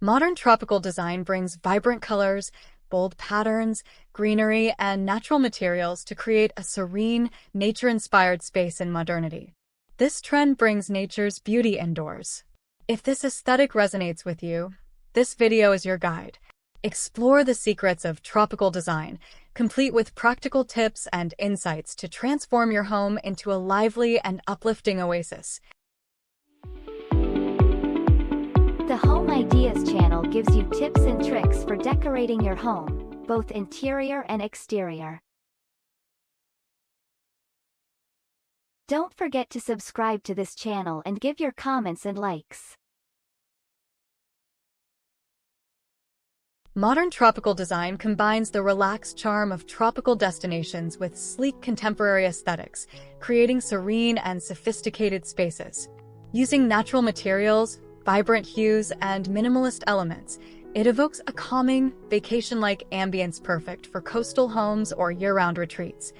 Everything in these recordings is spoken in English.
Modern tropical design brings vibrant colors, bold patterns, greenery, and natural materials to create a serene, nature-inspired space in modernity. This trend brings nature's beauty indoors. If this aesthetic resonates with you, this video is your guide. Explore the secrets of tropical design, complete with practical tips and insights to transform your home into a lively and uplifting oasis. The Home Ideas channel gives you tips and tricks for decorating your home, both interior and exterior. Don't forget to subscribe to this channel and give your comments and likes. Modern tropical design combines the relaxed charm of tropical destinations with sleek contemporary aesthetics, creating serene and sophisticated spaces. Using natural materials, vibrant hues, and minimalist elements, it evokes a calming, vacation-like ambience perfect for coastal homes or year-round retreats.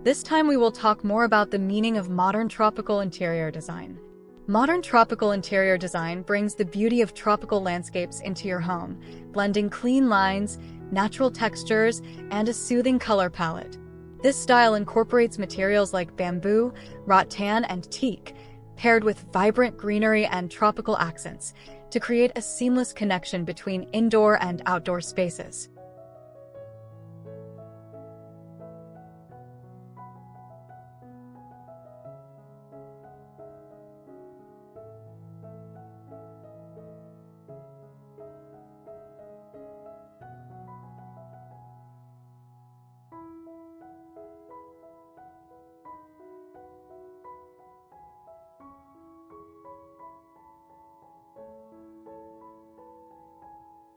This time we will talk more about the meaning of modern tropical interior design. Modern tropical interior design brings the beauty of tropical landscapes into your home, blending clean lines, natural textures, and a soothing color palette. This style incorporates materials like bamboo, rattan, and teak, paired with vibrant greenery and tropical accents, to create a seamless connection between indoor and outdoor spaces.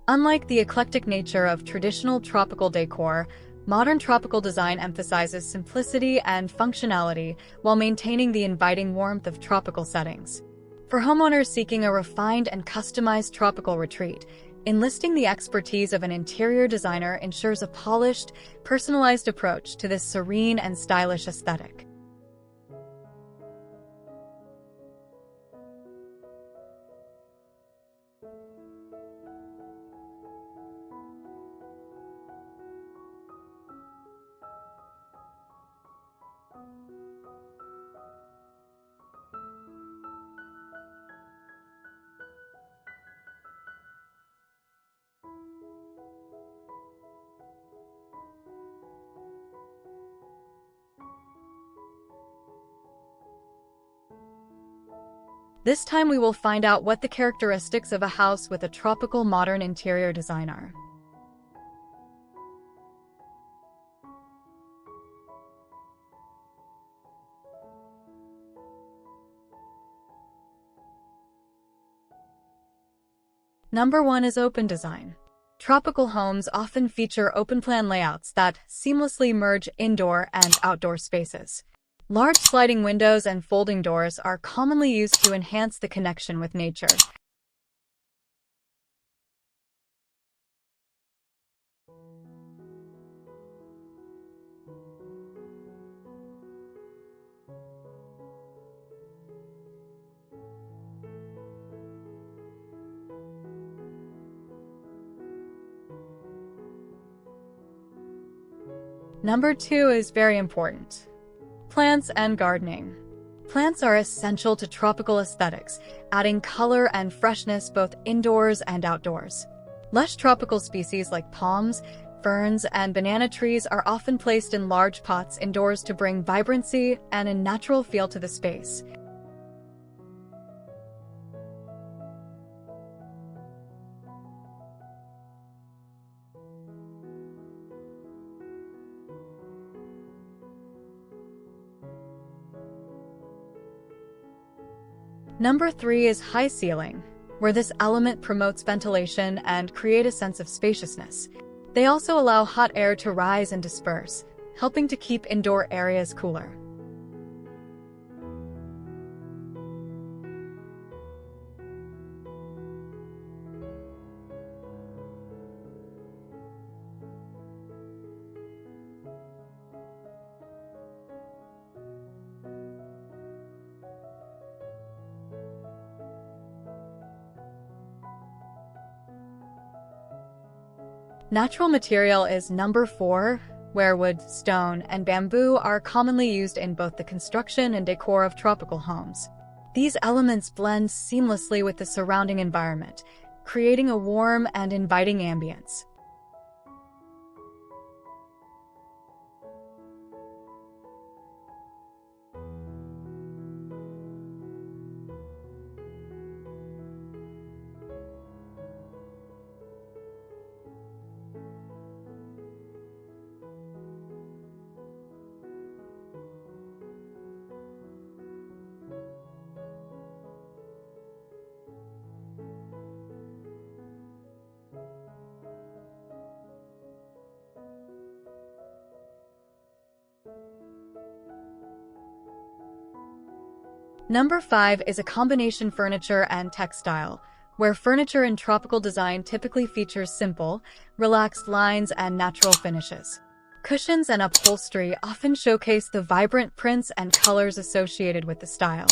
Unlike the eclectic nature of traditional tropical decor, modern tropical design emphasizes simplicity and functionality while maintaining the inviting warmth of tropical settings. For homeowners seeking a refined and customized tropical retreat, enlisting the expertise of an interior designer ensures a polished, personalized approach to this serene and stylish aesthetic. This time we will find out what the characteristics of a house with a tropical modern interior design are. Number 1 is open design. Tropical homes often feature open-plan layouts that seamlessly merge indoor and outdoor spaces. Large sliding windows and folding doors are commonly used to enhance the connection with nature. Number 2 is very important. Plants and gardening. Plants are essential to tropical aesthetics, adding color and freshness both indoors and outdoors. Lush tropical species like palms, ferns, and banana trees are often placed in large pots indoors to bring vibrancy and a natural feel to the space. Number 3 is high ceiling, where this element promotes ventilation and create a sense of spaciousness. They also allow hot air to rise and disperse, helping to keep indoor areas cooler. Natural material is number 4, where wood, stone, and bamboo are commonly used in both the construction and decor of tropical homes. These elements blend seamlessly with the surrounding environment, creating a warm and inviting ambience. Number 5 is a combination furniture and textile, where furniture in tropical design typically features simple, relaxed lines and natural finishes. Cushions and upholstery often showcase the vibrant prints and colors associated with the style.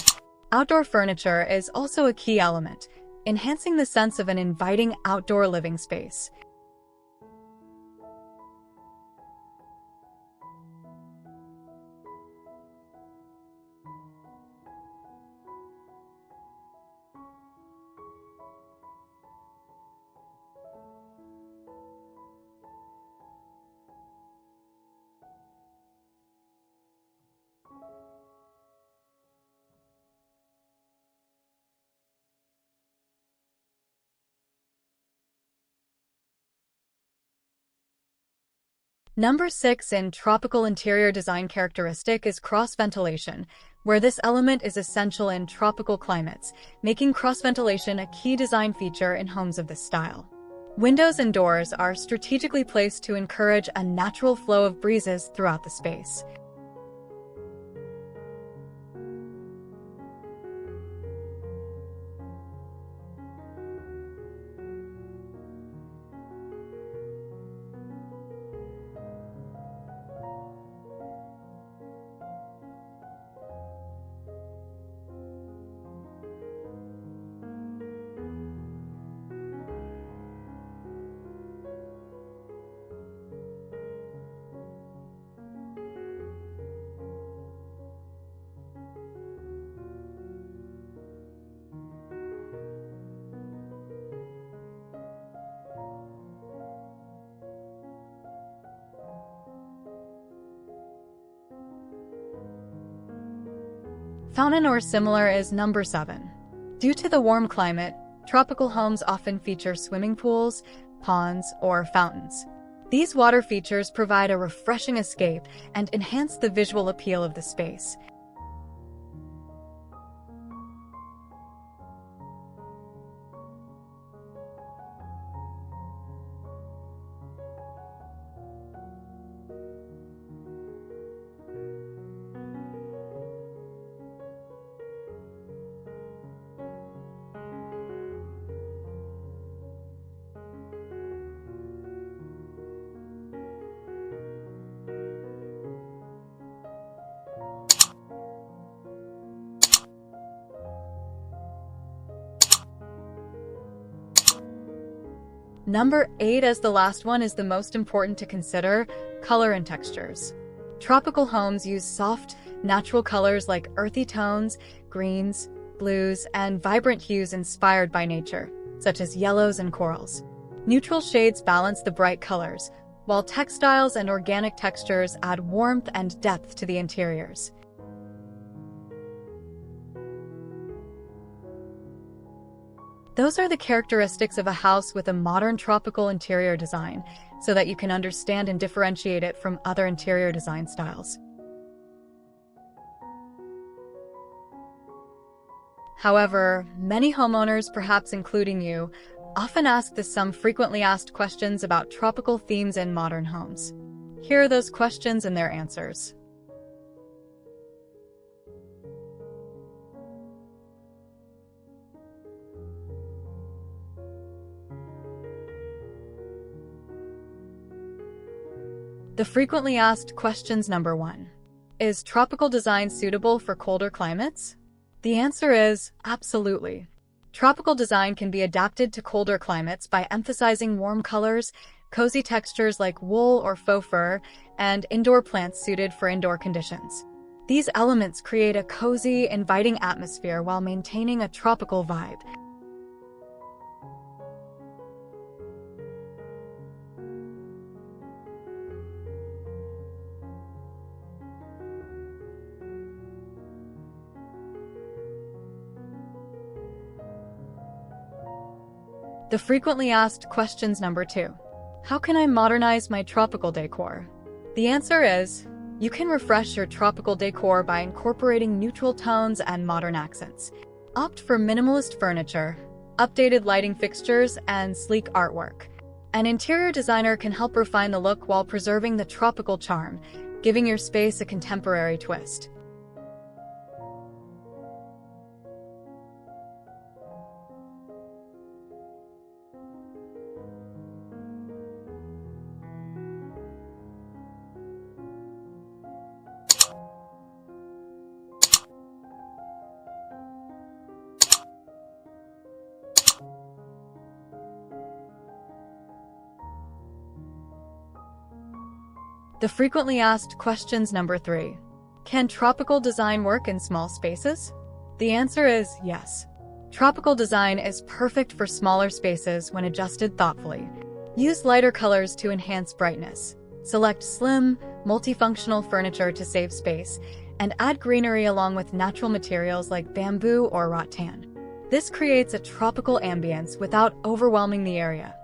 Outdoor furniture is also a key element, enhancing the sense of an inviting outdoor living space. Number 6 in tropical interior design characteristic is cross-ventilation, where this element is essential in tropical climates, making cross-ventilation a key design feature in homes of this style. Windows and doors are strategically placed to encourage a natural flow of breezes throughout the space. Fountain or similar is number 7. Due to the warm climate, tropical homes often feature swimming pools, ponds, or fountains. These water features provide a refreshing escape and enhance the visual appeal of the space. Number 8 as the last one is the most important to consider, color and textures. Tropical homes use soft, natural colors like earthy tones, greens, blues, and vibrant hues inspired by nature, such as yellows and corals. Neutral shades balance the bright colors, while textiles and organic textures add warmth and depth to the interiors. Those are the characteristics of a house with a modern tropical interior design, so that you can understand and differentiate it from other interior design styles. However, many homeowners, perhaps including you, often ask some frequently asked questions about tropical themes in modern homes. Here are those questions and their answers. The frequently asked questions number 1. Is tropical design suitable for colder climates? The answer is absolutely. Tropical design can be adapted to colder climates by emphasizing warm colors, cozy textures like wool or faux fur, and indoor plants suited for indoor conditions. These elements create a cozy, inviting atmosphere while maintaining a tropical vibe. The frequently asked questions number 2. How can I modernize my tropical decor? The answer is, you can refresh your tropical decor by incorporating neutral tones and modern accents. Opt for minimalist furniture, updated lighting fixtures, and sleek artwork. An interior designer can help refine the look while preserving the tropical charm, giving your space a contemporary twist. The frequently asked questions number 3. Can tropical design work in small spaces? The answer is yes. Tropical design is perfect for smaller spaces when adjusted thoughtfully. Use lighter colors to enhance brightness. Select slim, multifunctional furniture to save space, and add greenery along with natural materials like bamboo or rattan. This creates a tropical ambience without overwhelming the area.